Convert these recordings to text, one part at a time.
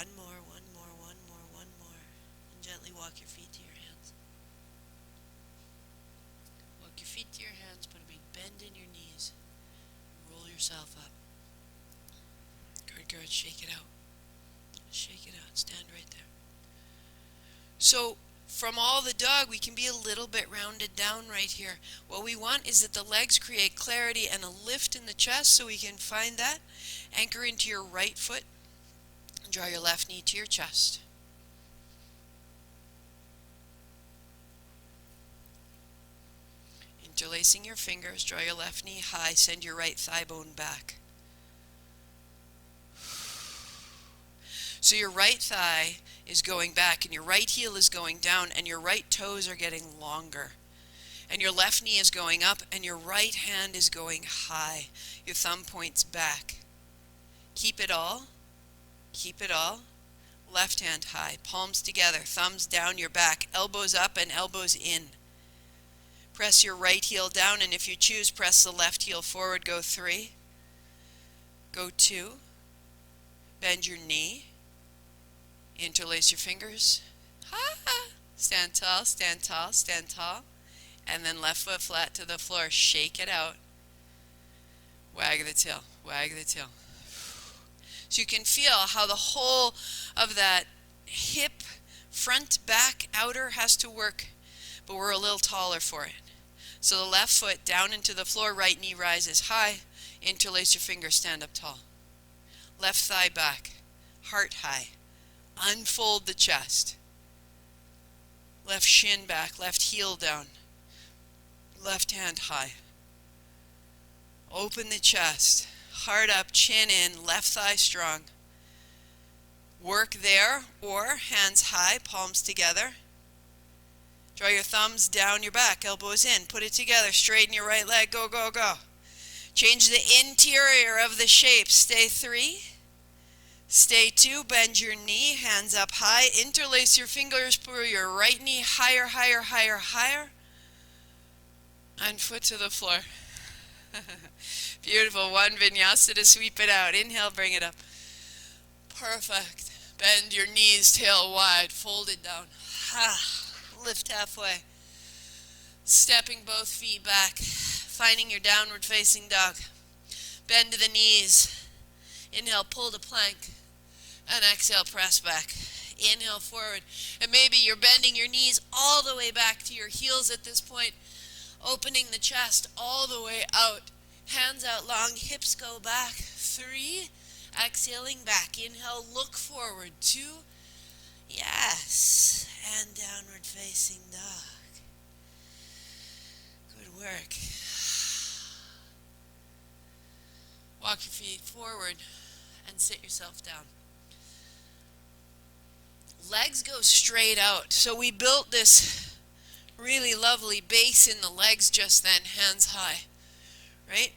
One more, one more, one more, one more. And gently walk your feet to your hands. Walk your feet to your hands, put a big bend in your knees. Roll yourself up. Good, good. Shake it out. Shake it out. Stand right there. So, from all the dog, we can be a little bit rounded down right here. What we want is that the legs create clarity and a lift in the chest, so we can find that. Anchor into your right foot. Draw your left knee to your chest. Interlacing your fingers, draw your left knee high, send your right thigh bone back. So your right thigh is going back and your right heel is going down and your right toes are getting longer. And your left knee is going up and your right hand is going high. Your thumb points back. Keep it all. Keep it all. Left hand high, palms together, thumbs down your back, elbows up and elbows in. Press your right heel down, and if you choose, press the left heel forward. Go 3. Go 2. Bend your knee. Interlace your fingers. Ha! Stand tall, stand tall, stand tall. And then left foot flat to the floor. Shake it out. Wag the tail, wag the tail. So you can feel how the whole of that hip, front, back, outer has to work, but we're a little taller for it. So the left foot down into the floor, right knee rises high, interlace your fingers, stand up tall. Left thigh back, heart high, unfold the chest. Left shin back, left heel down, left hand high. Open the chest. Heart up, chin in, left thigh strong. Work there, or hands high, palms together. Draw your thumbs down your back, elbows in. Put it together, straighten your right leg, go, go, go. Change the interior of the shape. Stay 3. Stay 2, bend your knee, hands up high. Interlace your fingers, pull your right knee higher, higher, higher, higher. And foot to the floor. Beautiful. 1 vinyasa to sweep it out. Inhale, bring it up. Perfect. Bend your knees, tail wide, fold it down. Lift halfway. Stepping both feet back, finding your downward facing dog. Bend to the knees. Inhale, pull to plank. And exhale, press back. Inhale, forward. And maybe you're bending your knees all the way back to your heels at this point. Opening the chest all the way out. Hands out long, hips go back. 3, exhaling back. Inhale, look forward. 2, yes. And downward facing dog. Good work. Walk your feet forward and sit yourself down. Legs go straight out. So we built this really lovely base in the legs just then, hands high, right?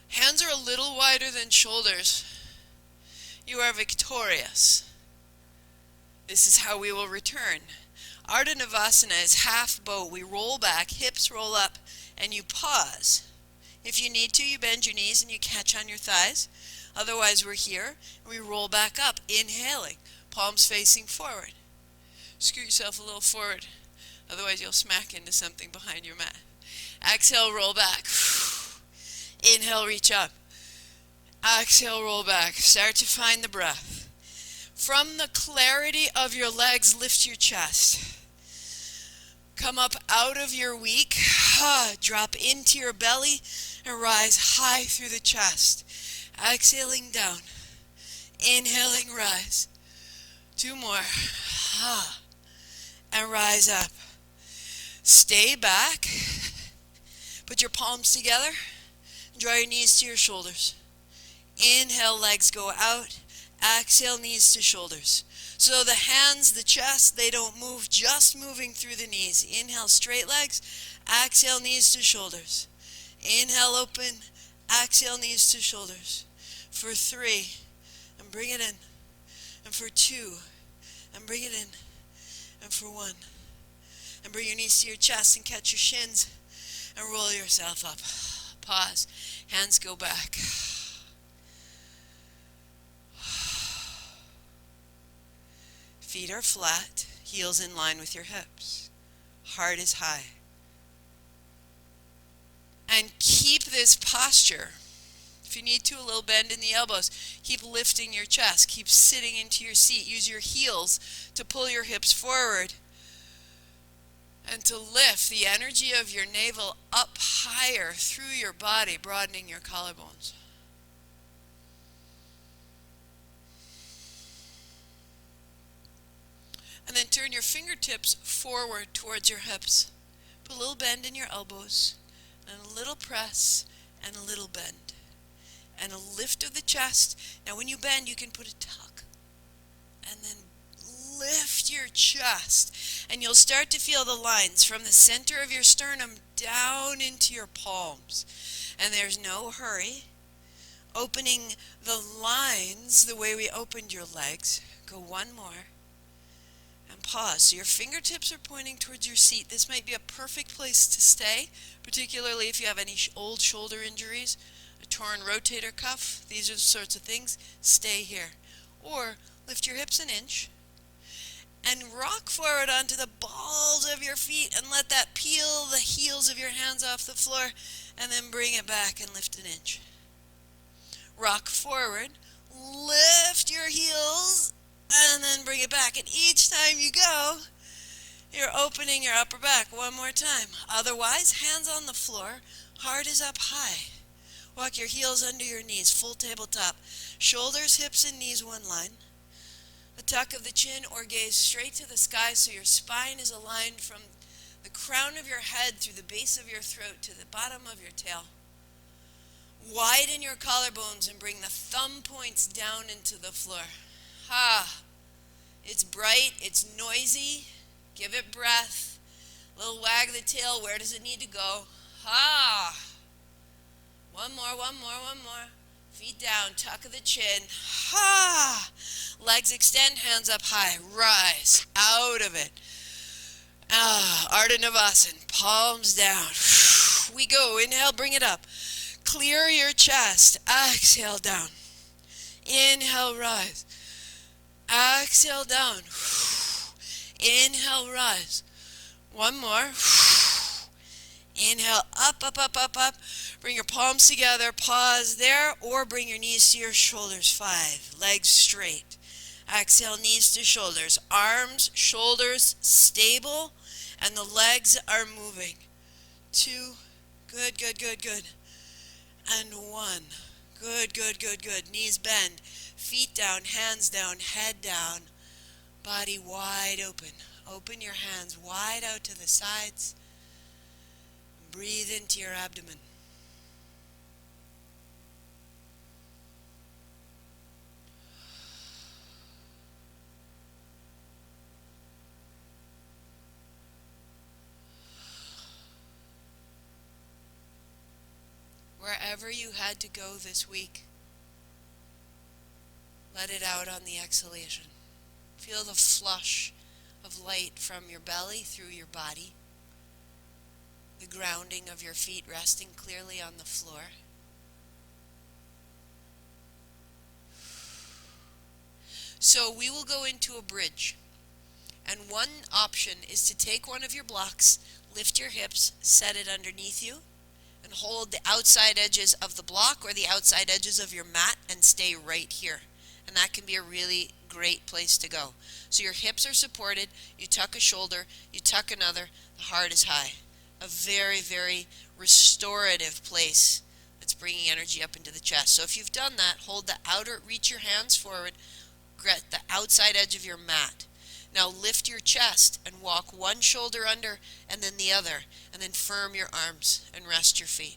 Hands are a little wider than shoulders. You are victorious. This is how we will return. Ardha Navasana is half bow. We roll back, hips roll up, and you pause. If you need to, you bend your knees and you catch on your thighs. Otherwise, we're here. We roll back up, inhaling, palms facing forward. Scoot yourself a little forward. Otherwise, you'll smack into something behind your mat. Exhale, roll back. Inhale, reach up. Exhale, roll back. Start to find the breath. From the clarity of your legs, lift your chest. Come up out of your weak. Drop into your belly and rise high through the chest. Exhaling down. Inhaling, rise. 2 more. And rise up. Stay back. Put your palms together. Draw your knees to your shoulders. Inhale, legs go out. Exhale, knees to shoulders. So the hands, the chest, they don't move, just moving through the knees. Inhale, straight legs. Exhale, knees to shoulders. Inhale, open. Exhale, knees to shoulders. For 3, and bring it in. And for 2, and bring it in. And for 1. And bring your knees to your chest and catch your shins. And roll yourself up. Pause. Hands go back. Feet are flat, heels in line with your hips. Heart is high. And keep this posture. If you need to, a little bend in the elbows. Keep lifting your chest. Keep sitting into your seat. Use your heels to pull your hips forward and to lift the energy of your navel up higher through your body, broadening your collarbones. And then turn your fingertips forward towards your hips. Put a little bend in your elbows, and a little press, and a little bend. And a lift of the chest. Now when you bend, you can put a tuck. And then lift your chest. And you'll start to feel the lines from the center of your sternum down into your palms. And there's no hurry. Opening the lines the way we opened your legs. Go one more. And pause. So your fingertips are pointing towards your seat. This might be a perfect place to stay, particularly if you have any old shoulder injuries, a torn rotator cuff. These are the sorts of things. Stay here. Or lift your hips an inch and rock forward onto the balls of your feet and let that peel the heels of your hands off the floor, and then bring it back and lift an inch. Rock forward, lift your heels, and then bring it back. And each time you go, you're opening your upper back one more time. Otherwise, hands on the floor, heart is up high. Walk your heels under your knees, full tabletop. Shoulders, hips, and knees one line. A tuck of the chin or gaze straight to the sky so your spine is aligned from the crown of your head through the base of your throat to the bottom of your tail. Widen your collarbones and bring the thumb points down into the floor. It's bright, it's noisy. Give it breath. Little wag of the tail. Where does it need to go? One more. Feet down, tuck of the chin. Legs extend, hands up high. Rise out of it. Ardha Navasana, palms down. We go. Inhale, bring it up. Clear your chest. Exhale down. Inhale, rise. Exhale down. Inhale, rise. One more. Inhale, up. Bring your palms together. Pause there, or bring your knees to your shoulders. 5. Legs straight. Exhale, knees to shoulders. Arms, shoulders stable, and the legs are moving. 2. Good. And 1. Good. Knees bend. Feet down, hands down, head down. Body wide open. Open your hands wide out to the sides. Breathe into your abdomen. Wherever you had to go this week, let it out on the exhalation. Feel the flush of light from your belly through your body. The grounding of your feet resting clearly on the floor. So we will go into a bridge. And one option is to take one of your blocks, lift your hips, set it underneath you, and hold the outside edges of the block or the outside edges of your mat and stay right here. And that can be a really great place to go. So your hips are supported, you tuck a shoulder, you tuck another, the heart is high. A very, very restorative place that's bringing energy up into the chest. So if you've done that, hold the outer, reach your hands forward, grab the outside edge of your mat. Now lift your chest and walk one shoulder under and then the other, and then firm your arms and rest your feet.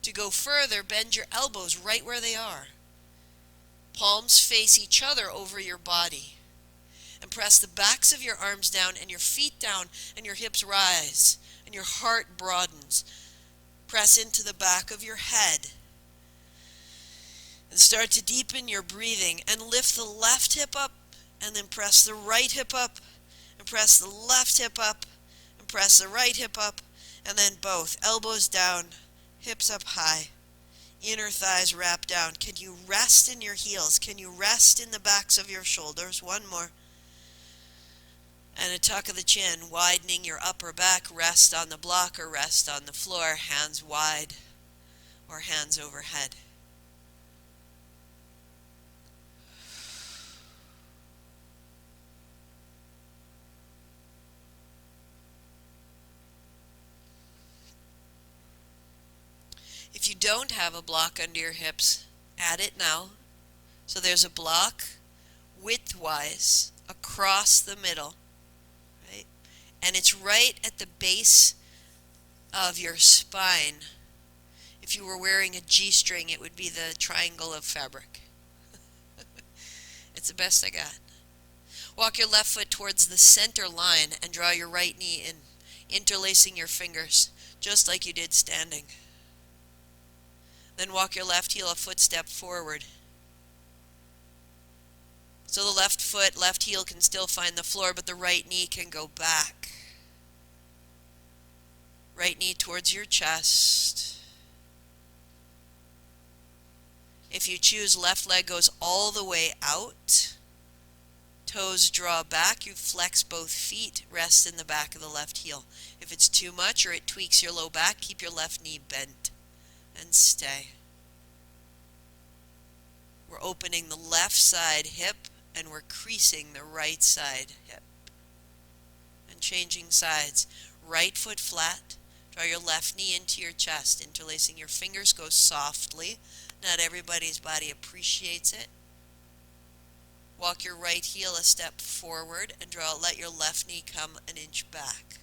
To go further, bend your elbows right where they are. Palms face each other over your body. And press the backs of your arms down and your feet down and your hips rise and your heart broadens. Press into the back of your head. And start to deepen your breathing and lift the left hip up and then press the right hip up and press the left hip up and press the right hip up and then both. Elbows down, hips up high, inner thighs wrap down. Can you rest in your heels? Can you rest in the backs of your shoulders? One more. And a tuck of the chin, widening your upper back. Rest on the block or rest on the floor. Hands wide or hands overhead. If you don't have a block under your hips, add it now. So there's a block widthwise across the middle, right? And it's right at the base of your spine. If you were wearing a G-string, it would be the triangle of fabric. It's the best I got. Walk your left foot towards the center line and draw your right knee in, interlacing your fingers, just like you did standing. Then walk your left heel a footstep forward. So the left foot, left heel can still find the floor, but the right knee can go back. Right knee towards your chest. If you choose, left leg goes all the way out. Toes draw back. You flex both feet. Rest in the back of the left heel. If it's too much or it tweaks your low back, keep your left knee bent and stay. We're opening the left side hip and we're creasing the right side hip. And changing sides. Right foot flat. Draw your left knee into your chest. Interlacing your fingers. Go softly. Not everybody's body appreciates it. Walk your right heel a step forward and let your left knee come an inch back.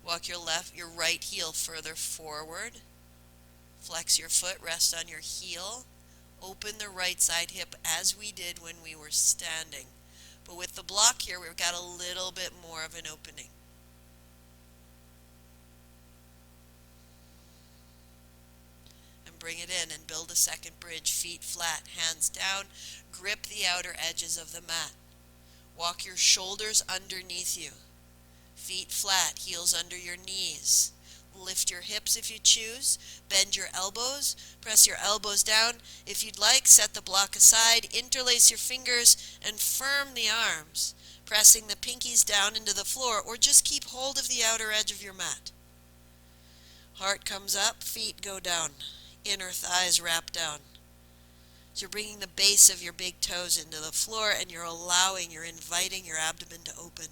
Walk your right heel further forward. Flex your foot, rest on your heel. Open the right side hip as we did when we were standing. But with the block here, we've got a little bit more of an opening. And bring it in and build a second bridge. Feet flat, hands down. Grip the outer edges of the mat. Walk your shoulders underneath you. Feet flat, heels under your knees. Lift your hips if you choose. Bend your elbows. Press your elbows down. If you'd like, set the block aside. Interlace your fingers and firm the arms, pressing the pinkies down into the floor, or just keep hold of the outer edge of your mat. Heart comes up, feet go down. Inner thighs wrap down. So you're bringing the base of your big toes into the floor and you're inviting your abdomen to open.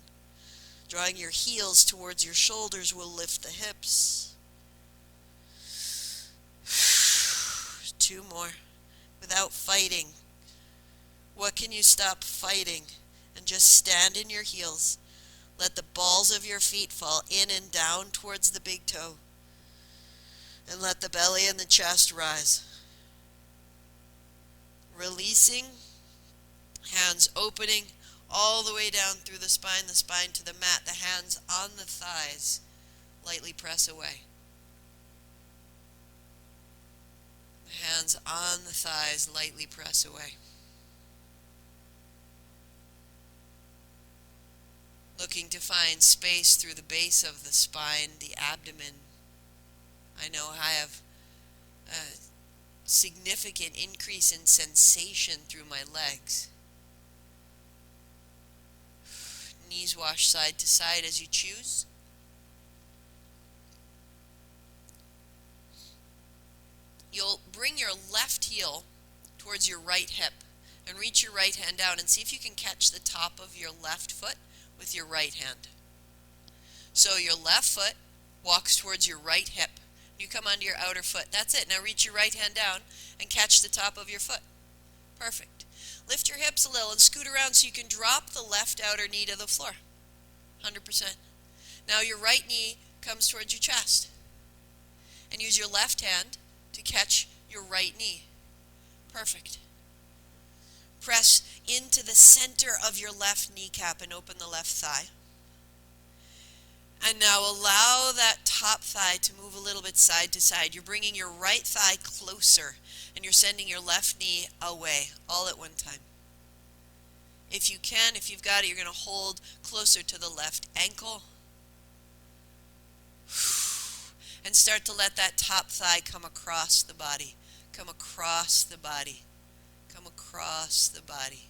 Drawing your heels towards your shoulders will lift the hips. 2 more. Without fighting. What can you stop fighting? And just stand in your heels. Let the balls of your feet fall in and down towards the big toe. And let the belly and the chest rise. Releasing. Hands opening. All the way down through the spine to the mat, the hands on the thighs, lightly press away. The hands on the thighs, lightly press away. Looking to find space through the base of the spine, the abdomen. I know I have a significant increase in sensation through my legs. Knees wash side to side as you choose. You'll bring your left heel towards your right hip and reach your right hand down and see if you can catch the top of your left foot with your right hand. So your left foot walks towards your right hip. You come onto your outer foot. That's it. Now reach your right hand down and catch the top of your foot. Perfect. Lift your hips a little and scoot around so you can drop the left outer knee to the floor. 100%. Now your right knee comes towards your chest. And use your left hand to catch your right knee. Perfect. Press into the center of your left kneecap and open the left thigh. And now allow that top thigh to move a little bit side to side. You're bringing your right thigh closer and you're sending your left knee away all at one time. If you can, if you've got it, you're going to hold closer to the left ankle. And start to let that top thigh come across the body. Come across the body. Come across the body.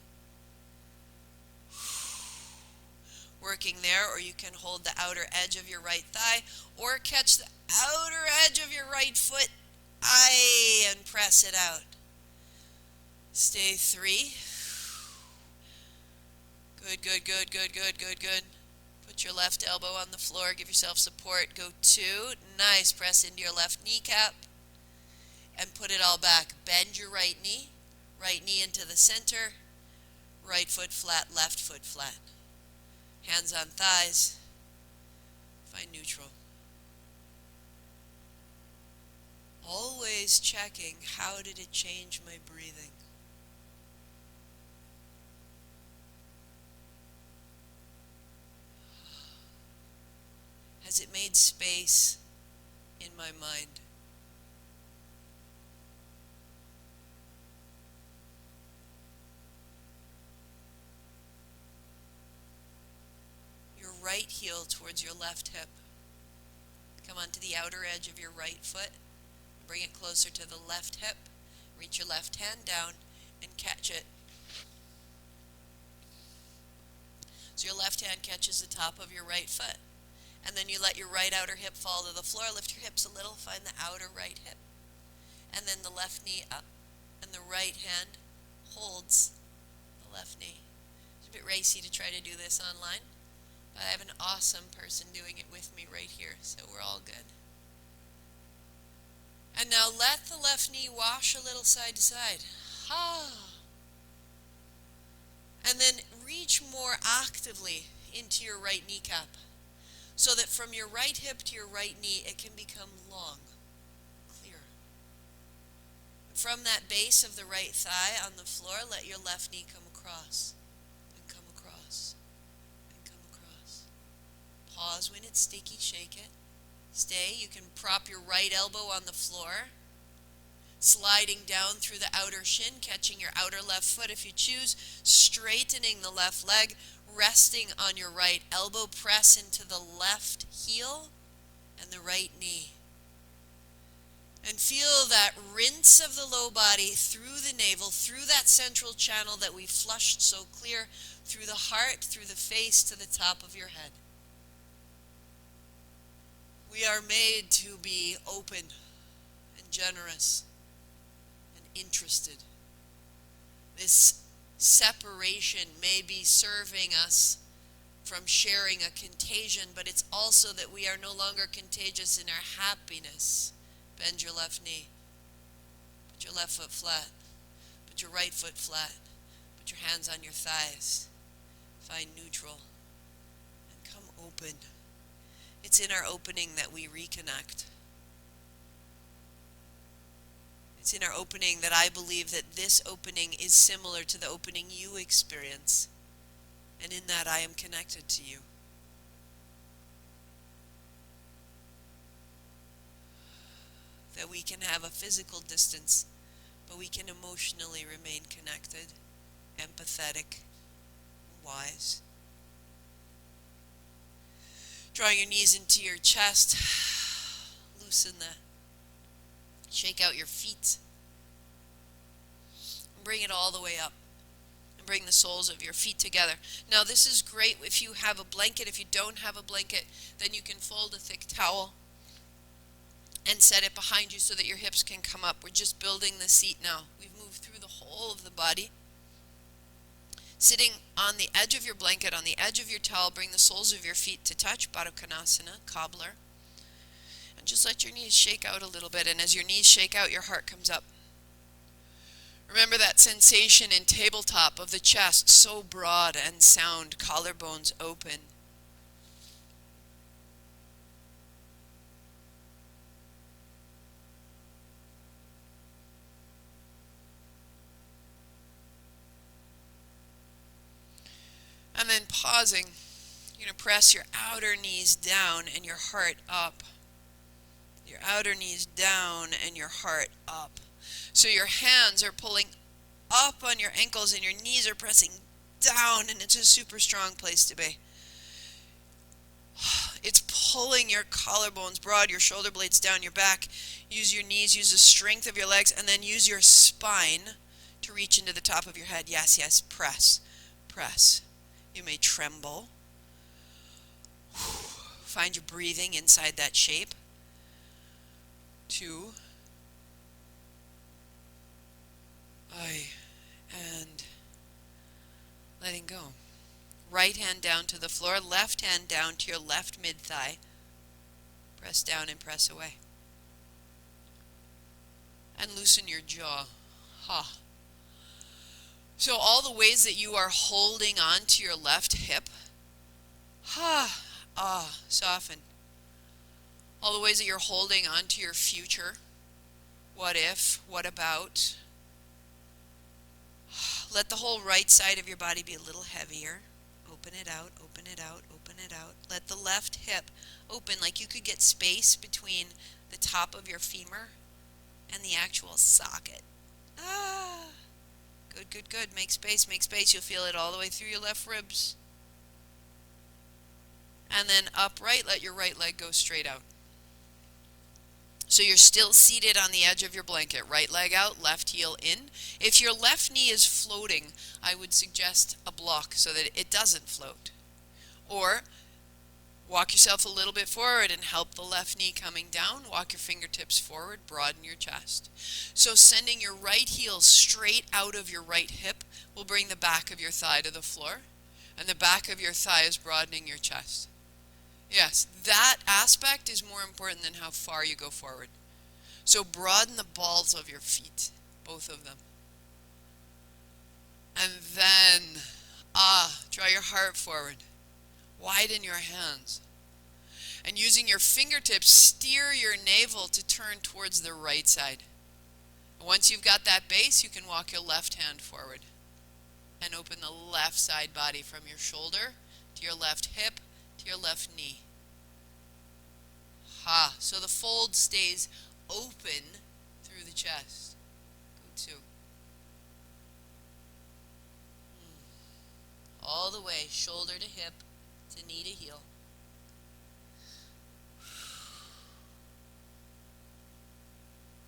working there, or you can hold the outer edge of your right thigh, or catch the outer edge of your right foot, and press it out. Stay 3. Good, good, good, good, good, good, good. Put your left elbow on the floor, give yourself support. Go 2. Nice, press into your left kneecap and put it all back. Bend your right knee into the center, right foot flat, left foot flat. Hands on thighs, find neutral. Always checking, how did it change my breathing? Has it made space in my mind? Your right heel towards your left hip. Come onto the outer edge of your right foot. Bring it closer to the left hip. Reach your left hand down and catch it. So your left hand catches the top of your right foot. And then you let your right outer hip fall to the floor. Lift your hips a little. Find the outer right hip. And then the left knee up. And the right hand holds the left knee. It's a bit racy to try to do this online, but I have an awesome person doing it with me right here, so we're all good. And now let the left knee wash a little side to side. And then reach more actively into your right kneecap, so that from your right hip to your right knee, it can become long, clear. From that base of the right thigh on the floor, let your left knee come across, and come across, and come across. Pause when it's sticky, shake it. Stay. You can prop your right elbow on the floor, sliding down through the outer shin, catching your outer left foot if you choose, straightening the left leg, resting on your right elbow, press into the left heel and the right knee. And feel that rinse of the low body through the navel, through that central channel that we flushed so clear, through the heart, through the face, to the top of your head. We are made to be open and generous and interested. This separation may be serving us from sharing a contagion, but it's also that we are no longer contagious in our happiness. Bend your left knee. Put your left foot flat. Put your right foot flat. Put your hands on your thighs. Find neutral. And come open. It's in our opening that we reconnect. It's in our opening that I believe that this opening is similar to the opening you experience. And in that I am connected to you. That we can have a physical distance, but we can emotionally remain connected, empathetic, wise. Drawing your knees into your chest, loosen that. Shake out your feet. And bring it all the way up. And bring the soles of your feet together. Now this is great if you have a blanket. If you don't have a blanket, then you can fold a thick towel and set it behind you so that your hips can come up. We're just building the seat now. We've moved through the whole of the body. Sitting on the edge of your blanket, on the edge of your towel, bring the soles of your feet to touch, Baddha Konasana, cobbler. And just let your knees shake out a little bit, and as your knees shake out, your heart comes up. Remember that sensation in tabletop of the chest, so broad and sound, collarbones open. And then pausing, you're going to press your outer knees down and your heart up. Your outer knees down and your heart up. So your hands are pulling up on your ankles and your knees are pressing down, and it's a super strong place to be. It's pulling your collarbones broad, your shoulder blades down your back. Use your knees, use the strength of your legs, and then use your spine to reach into the top of your head. Yes, yes, press, press. You may tremble. Find your breathing inside that shape. 2. And letting go. Right hand down to the floor, left hand down to your left mid-thigh. Press down and press away. And loosen your jaw. Ha. So all the ways that you are holding on to your left hip, soften. All the ways that you're holding on to your future, what if, what about. Let the whole right side of your body be a little heavier. Open it out, open it out, open it out. Let the left hip open like you could get space between the top of your femur and the actual socket. Good, good, good. Make space, make space. You'll feel it all the way through your left ribs. And then upright, let your right leg go straight out. So you're still seated on the edge of your blanket. Right leg out, left heel in. If your left knee is floating, I would suggest a block so that it doesn't float. Or walk yourself a little bit forward and help the left knee coming down. Walk your fingertips forward, broaden your chest. So sending your right heel straight out of your right hip will bring the back of your thigh to the floor. And the back of your thigh is broadening your chest. Yes, that aspect is more important than how far you go forward. So broaden the balls of your feet, both of them. And then, draw your heart forward. Widen your hands. And using your fingertips, steer your navel to turn towards the right side. And once you've got that base, you can walk your left hand forward. And open the left side body from your shoulder to your left hip to your left knee. So the fold stays open through the chest. Go 2. All the way, shoulder to hip, to knee to heel.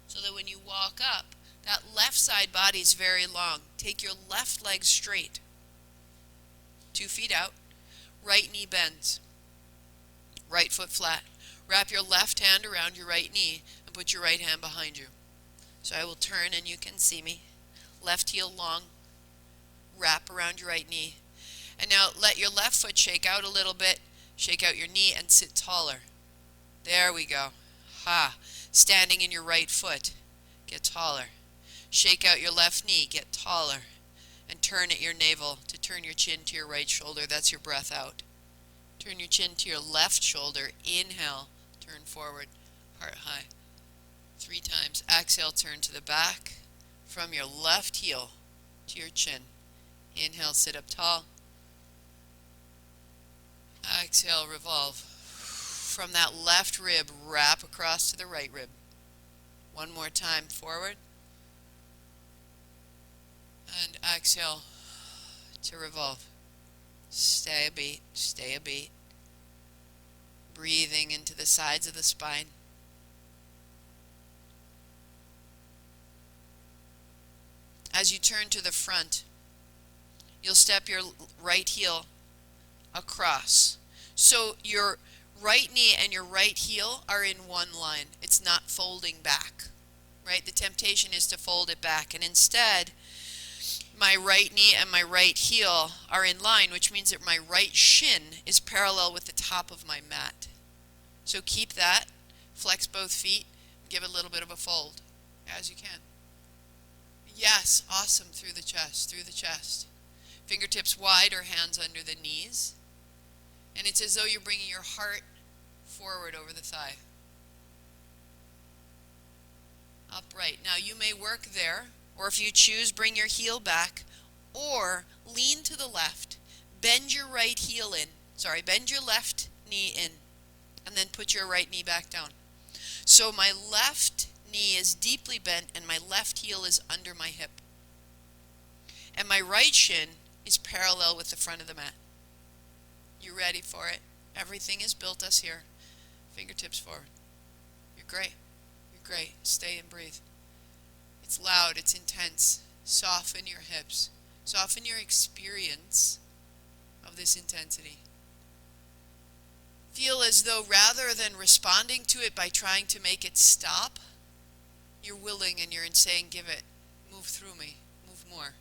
So that when you walk up, that left side body is very long. Take your left leg straight. 2 feet out. Right knee bends. Right foot flat. Wrap your left hand around your right knee and put your right hand behind you. So I will turn and you can see me. Left heel long. Wrap around your right knee. And now let your left foot shake out a little bit. Shake out your knee and sit taller. There we go. Standing in your right foot. Get taller. Shake out your left knee. Get taller. And turn at your navel to turn your chin to your right shoulder. That's your breath out. Turn your chin to your left shoulder. Inhale. Turn forward. Heart high. 3 times. Exhale. Turn to the back. From your left heel to your chin. Inhale. Sit up tall. Exhale. Revolve. From that left rib, wrap across to the right rib. One more time. Forward. And exhale to revolve. Stay a beat, stay a beat. Breathing into the sides of the spine. As you turn to the front, you'll step your right heel across. So your right knee and your right heel are in one line. It's not folding back, right? The temptation is to fold it back, and instead, my right knee and my right heel are in line, which means that my right shin is parallel with the top of my mat. So keep that, flex both feet, give it a little bit of a fold, as you can. Yes, awesome, through the chest, through the chest. Fingertips wide or hands under the knees. And it's as though you're bringing your heart forward over the thigh. Upright. Now you may work there, or if you choose, bring your heel back, or lean to the left. Bend your right heel in. Bend your left knee in, and then put your right knee back down. So my left knee is deeply bent, and my left heel is under my hip. And my right shin is parallel with the front of the mat. You ready for it? Everything has built us here. Fingertips forward. You're great. You're great. Stay and breathe. It's loud, it's intense. Soften your hips. Soften your experience of this intensity. Feel as though rather than responding to it by trying to make it stop, you're willing and you're saying, give it, move through me, move more.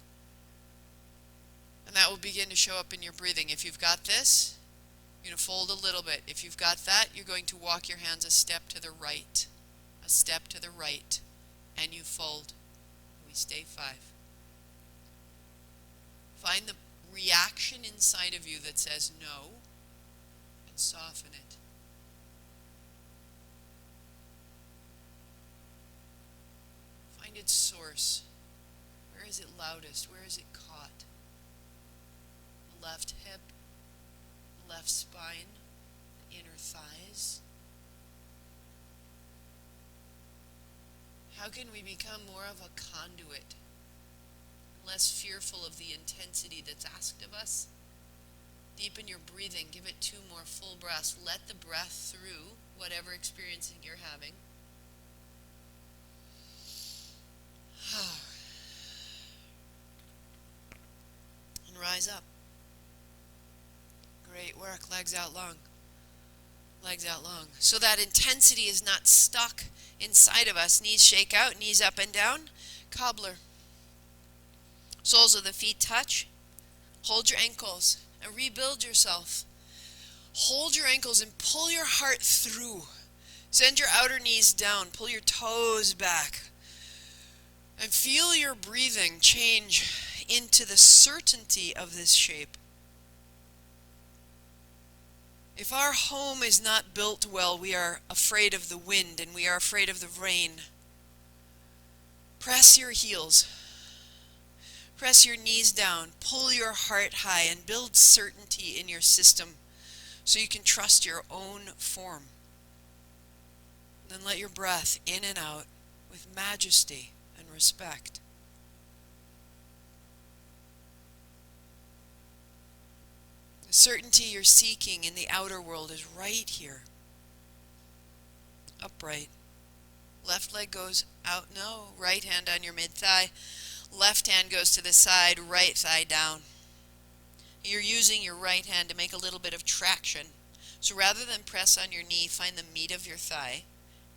And that will begin to show up in your breathing. If you've got this, you're going to fold a little bit. If you've got that, you're going to walk your hands a step to the right. A step to the right. And you fold. We stay 5. Find the reaction inside of you that says no, and soften it. Find its source. Where is it loudest? Where is it caught? The left hip, the left spine, the inner thighs. How can we become more of a conduit? Less fearful of the intensity that's asked of us? Deepen your breathing. Give it 2 more full breaths. Let the breath through whatever experiencing you're having. And rise up. Great work. Legs out long. Legs out long. So that intensity is not stuck inside of us. Knees shake out, knees up and down. Cobbler. Soles of the feet touch. Hold your ankles and rebuild yourself. Hold your ankles and pull your heart through. Send your outer knees down. Pull your toes back. And feel your breathing change into the certainty of this shape. If our home is not built well, we are afraid of the wind and we are afraid of the rain. Press your heels. Press your knees down. Pull your heart high and build certainty in your system so you can trust your own form. Then let your breath in and out with majesty and respect. The certainty you're seeking in the outer world is right here. Upright. Left leg goes out, no. Right hand on your mid-thigh. Left hand goes to the side, right thigh down. You're using your right hand to make a little bit of traction. So rather than press on your knee, find the meat of your thigh,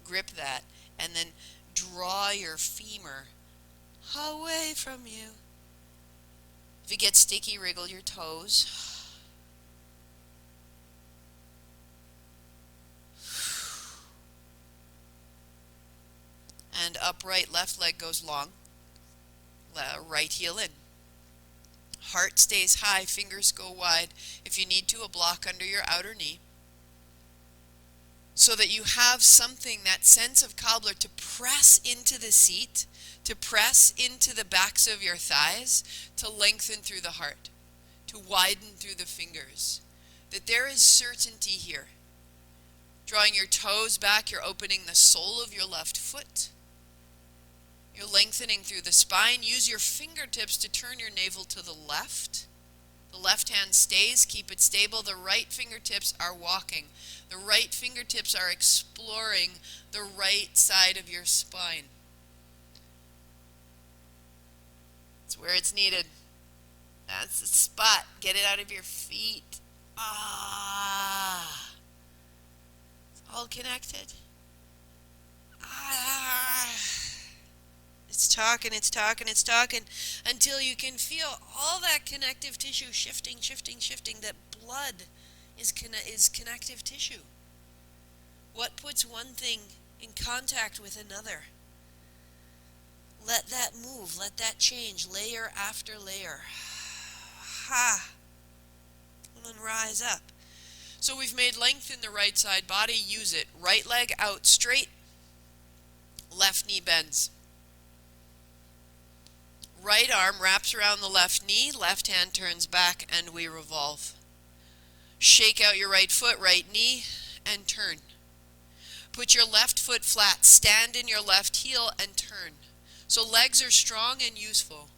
grip that, and then draw your femur away from you. If it gets sticky, wriggle your toes. And upright, left leg goes long. Right heel in. Heart stays high, fingers go wide. If you need to, a block under your outer knee. So that you have something, that sense of cobbler, to press into the seat, to press into the backs of your thighs, to lengthen through the heart, to widen through the fingers. That there is certainty here. Drawing your toes back, you're opening the sole of your left foot. You're lengthening through the spine. Use your fingertips to turn your navel to the left. The left hand stays. Keep it stable. The right fingertips are walking. The right fingertips are exploring the right side of your spine. It's where it's needed. That's the spot. Get it out of your feet. Ah. It's all connected. Ah. It's talking, it's talking, it's talking, until you can feel all that connective tissue shifting, that blood is connective tissue. What puts one thing in contact with another? Let that move, let that change, layer after layer. Ha! And then rise up. So we've made length in the right side body, use it. Right leg out straight, left knee bends. Right arm wraps around the left knee, left hand turns back, and we revolve. Shake out your right foot, right knee, and turn. Put your left foot flat, stand in your left heel, and turn. So legs are strong and useful.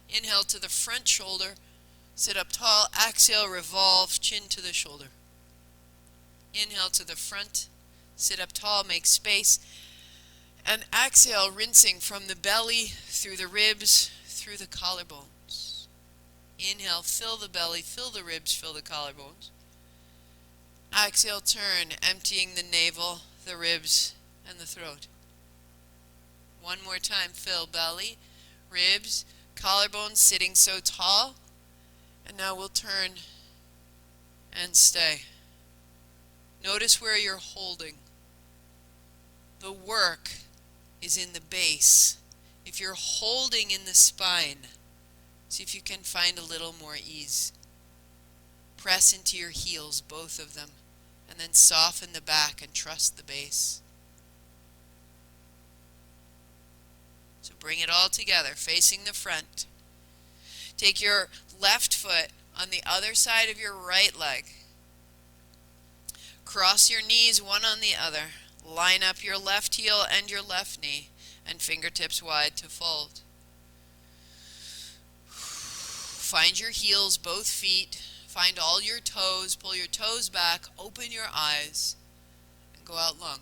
Inhale to the front shoulder, sit up tall, exhale, revolve, chin to the shoulder. Inhale to the front, sit up tall, make space, and exhale, rinsing from the belly, through the ribs, through the collarbones. Inhale, fill the belly, fill the ribs, fill the collarbones. Exhale, turn, emptying the navel, the ribs, and the throat. One more time, fill belly, ribs, collarbones sitting so tall. And now we'll turn and stay. Notice where you're holding. The work is in the base. If you're holding in the spine, see if you can find a little more ease. Press into your heels, both of them, and then soften the back and trust the base. So bring it all together, facing the front. Take your left foot on the other side of your right leg. Cross your knees one on the other. Line up your left heel and your left knee, and fingertips wide to fold. Find your heels, both feet. Find all your toes. Pull your toes back. Open your eyes. And go out long.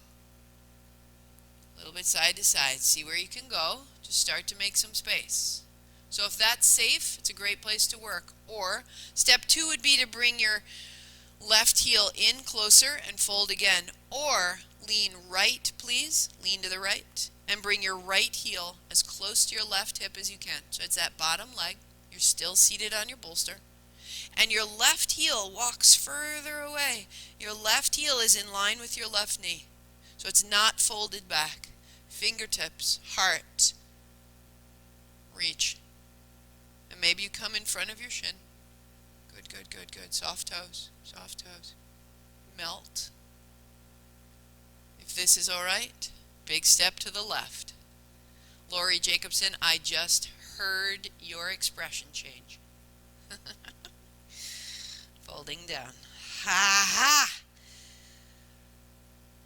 A little bit side to side. See where you can go. Just start to make some space. So if that's safe, it's a great place to work. Or step 2 would be to bring your left heel in closer and fold again. Or lean right, please. Lean to the right. And bring your right heel as close to your left hip as you can. So it's that bottom leg. You're still seated on your bolster. And your left heel walks further away. Your left heel is in line with your left knee. So it's not folded back. Fingertips, heart, reach. And maybe you come in front of your shin. Good, good, good, good. Soft toes, soft toes. Melt. If this is all right, big step to the left. Lori Jacobson, I just heard your expression change. Folding down. Ha ha!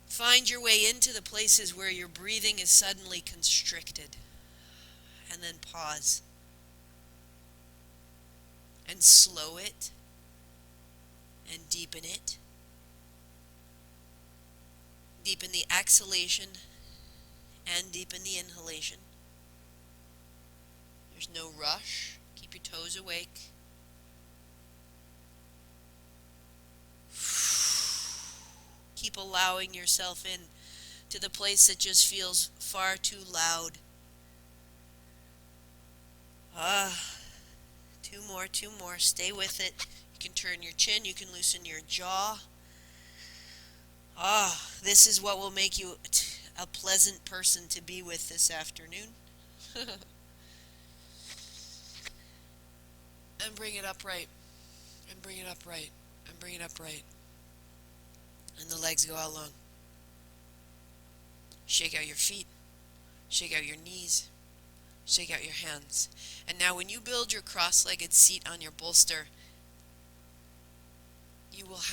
Find your way into the places where your breathing is suddenly constricted. And then pause. And slow it. And deepen it. Deepen the exhalation. And deepen the inhalation. There's no rush. Keep your toes awake. Keep allowing yourself in to the place that just feels far too loud. Two more. Stay with it. You can turn your chin. You can loosen your jaw. This is what will make you a pleasant person to be with this afternoon. And bring it upright. And bring it upright. And bring it upright. And the legs go out long. Shake out your feet. Shake out your knees. Shake out your hands. And now when you build your cross-legged seat on your bolster, you will